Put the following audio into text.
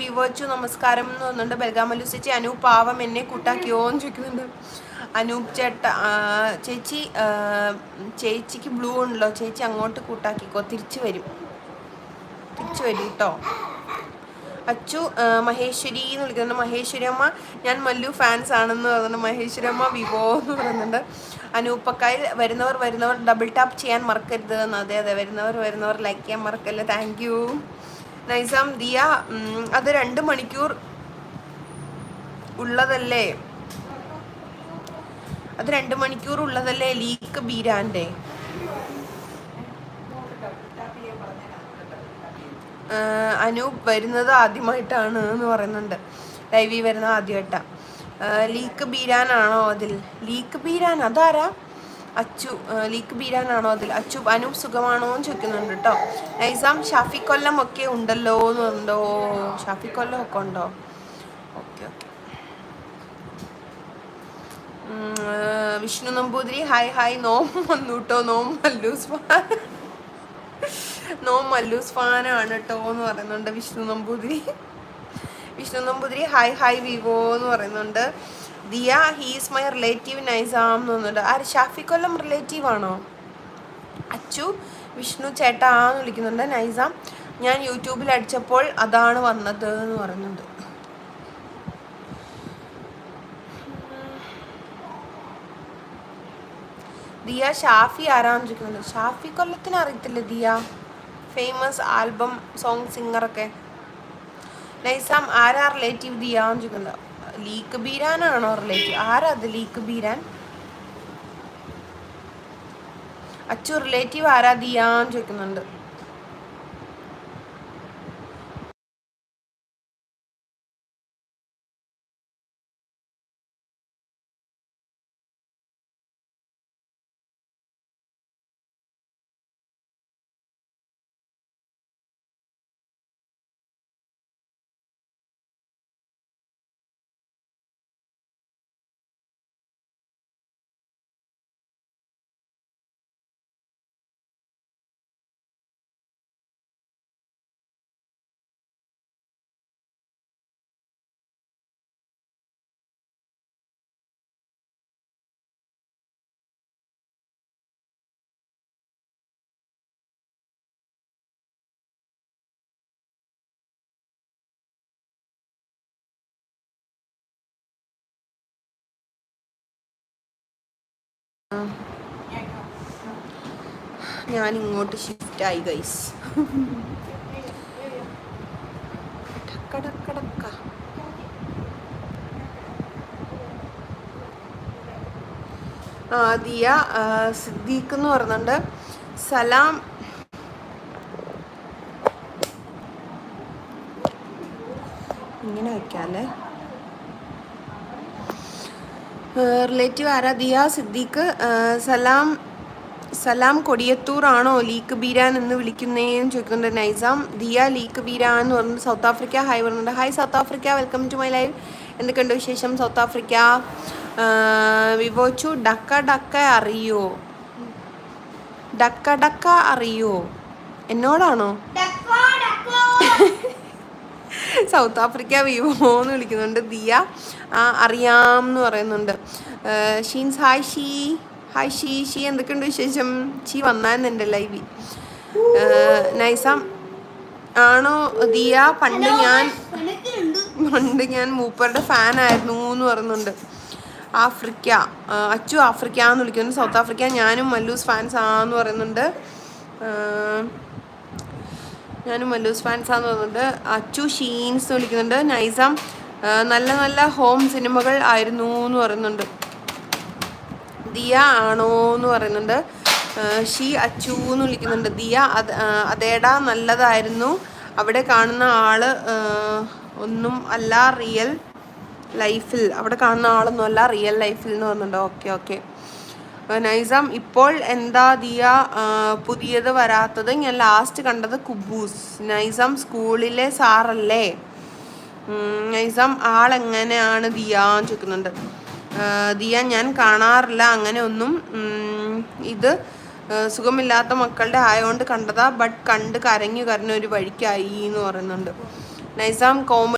വിവോച്ചു നമസ്കാരം എന്ന് തോന്നുന്നുണ്ട്. ബൽഗാമല്ലു ചേച്ചി അനൂപ് പാവം എന്നെ കൂട്ടാക്കിയോ എന്ന് ചോദിക്കുന്നുണ്ട്. അനൂപ് ചേച്ചി ചേച്ചിക്ക് ബ്ലൂ ഉണ്ടല്ലോ, ചേച്ചി അങ്ങോട്ട് കൂട്ടാക്കിക്കോ, തിരിച്ചു വരും കേട്ടോ. അച്ചു മഹേശ്വരി എന്ന് വിളിക്കുന്നുണ്ട്. മഹേശ്വരി അമ്മ ഞാൻ മല്ലു ഫാൻസ് ആണെന്ന് പറയുന്നുണ്ട്. മഹേശ്വരി അമ്മ വിവോ എന്ന് പറയുന്നുണ്ട്. അനൂപ്പക്കായിൽ വരുന്നവർ ഡബിൾ ടാപ്പ് ചെയ്യാൻ മറക്കരുത് എന്ന്. അതെ വരുന്നവർ ലൈക്ക് ചെയ്യാൻ മറക്കല്ലേ. Thank you. നൈസാം ദിയ അത് 2 മണിക്കൂർ ഉള്ളതല്ലേ, ലീക്ക് ബീരാൻ്റെ. അനൂപ് വരുന്നത് ആദ്യമായിട്ടാണ് എന്ന് പറയുന്നുണ്ട്. ലൈവിൽ വരുന്നത് ആദ്യമായിട്ടാണ്. ലീക്ക് ബീരാനാണോ അതിൽ? ലീക്ക് ബീരാൻ അതാരാ? അച്ചു ലീക്ക് ബീരാനാണോ അതിൽ? അച്ചു അനൂപ് സുഖമാണോ എന്ന് ചോദിക്കുന്നുണ്ട് കേട്ടോ. നൈസാം ഷാഫി കൊല്ലം ഒക്കെ ഉണ്ടല്ലോ എന്ന് പറഞ്ഞോ. ഷാഫി കൊല്ലം ഒക്കെ ഉണ്ടോ? ഓക്കെ. വിഷ്ണു നമ്പൂതിരി ഹായ് നോം വന്നു കേട്ടോ. നോം മല്ലൂസ് ഫാനാണ് കേട്ടോ എന്ന് പറയുന്നുണ്ട് വിഷ്ണു നമ്പൂതിരി ഹായ് വിവോ എന്ന് പറയുന്നുണ്ട്. Diya he's my relative Naisam എന്ന് പറയുന്നുണ്ട്. ആര്? ഷാഫി കൊല്ലം റിലേറ്റീവ് ആണോ? അച്ചു വിഷ്ണു ചേട്ടാ എന്ന് വിളിക്കുന്നുണ്ട്. നൈസാം ഞാൻ യൂട്യൂബിൽ അടിച്ചപ്പോൾ അതാണ് വന്നത് എന്ന് പറയുന്നുണ്ട്. ദിയ ഷാഫി ആരാന്ന് ചോദിക്കുന്നുണ്ട്. ഷാഫി കൊല്ലത്തിന് അറിയത്തില്ല ദിയ, ഫേമസ് ആൽബം സോങ് സിംഗറൊക്കെ. നൈസാം ആരാ റിലേറ്റീവ് ദിയ എന്ന് ചോദിക്കുന്നുണ്ട്. ലീക്ക് ബീരാനാണോ റിലേറ്റീവ്? ആരാ അത് ലീക്ക് ബീരാൻ? അച്ചു റിലേറ്റീവ് ആരാ ദിയ എന്ന് ചോദിക്കുന്നുണ്ട്. ഞാൻ ഇങ്ങോട്ട് ഷിഫ്റ്റ് ആയി ഗൈസ്. ദിയ സിദ്ദീഖ് എന്ന് പറയുന്നുണ്ട്. സലാം ഇങ്ങനെ വയ്ക്കാല്ലേ. റിലേറ്റീവ് ആരാ? ദിയ സിദ്ദീഖ്. സലാം കൊടിയത്തൂർ ആണോ ലീക്ക് ബീരാൻ എന്ന് വിളിക്കുന്നേന്ന് ചോദിക്കുന്നുണ്ട്. നൈസാം ദിയ ലീക്ക് ബീരാൻ എന്ന് പറഞ്ഞിട്ട് സൗത്ത് ആഫ്രിക്ക ഹായ് പറയുന്നുണ്ട്. Hi South Africa, welcome to my live. എന്തൊക്കെയുണ്ട് വിശേഷം സൗത്ത് ആഫ്രിക്ക? വിവോച്ചു ഡക്ക അറിയോ? ഡക്ക അറിയോ? എന്നോടാണോ? സൗത്ത് ആഫ്രിക്ക വിവോ എന്ന് വിളിക്കുന്നുണ്ട്. ദിയ അറിയാം എന്ന് പറയുന്നുണ്ട്. ഷീൻസ് ഹായ് ഷീ എന്തൊക്കെയുണ്ട് വിശേഷം? ഷീ വന്നായിരുന്നു എൻ്റെ ലൈവിൽ. നൈസാം ആണോ ദിയ? പണ്ട് ഞാൻ മൂപ്പറുടെ ഫാനായിരുന്നു എന്ന് പറയുന്നുണ്ട്. ആഫ്രിക്ക അച്ചു ആഫ്രിക്ക എന്ന് വിളിക്കുന്നുണ്ട്. സൗത്ത് ആഫ്രിക്ക ഞാനും മല്ലൂസ് ഫാൻസ് ആന്ന് പറയുന്നുണ്ട്. അച്ചു ഷീൻസ് എന്ന് വിളിക്കുന്നുണ്ട്. നൈസാം നല്ല ഹോം സിനിമകൾ ആയിരുന്നു എന്ന് പറയുന്നുണ്ട്. ദിയ ആണോ എന്ന് പറയുന്നുണ്ട്. ഷീ അച്ചു എന്ന് വിളിക്കുന്നുണ്ട്. ദിയ അതേടാ നല്ലതായിരുന്നു, അവിടെ കാണുന്ന ആള് ഒന്നും അല്ല റിയൽ ലൈഫിൽ, അവിടെ കാണുന്ന ആളൊന്നും അല്ല റിയൽ ലൈഫിൽ എന്ന് പറയുന്നുണ്ട്. ഓക്കെ. നൈസാം ഇപ്പോൾ എന്താ ദിയ പുതിയത് വരാത്തത്? ഞാൻ ലാസ്റ്റ് കണ്ടത് കുബൂസ്. നൈസാം സ്കൂളിലെ സാറല്ലേ? നൈസാം ആളെങ്ങനെയാണ് ദിയ എന്ന് ചോദിക്കുന്നുണ്ട്. ദിയ ഞാൻ കാണാറില്ല അങ്ങനെ ഒന്നും, ഇത് സുഖമില്ലാത്ത മക്കളുടെ ആയതുകൊണ്ട് കണ്ടതാ, ബട്ട് കണ്ട് കരഞ്ഞു ഒരു വഴിക്കായി എന്ന് പറയുന്നുണ്ട്. നൈസാം കോമഡി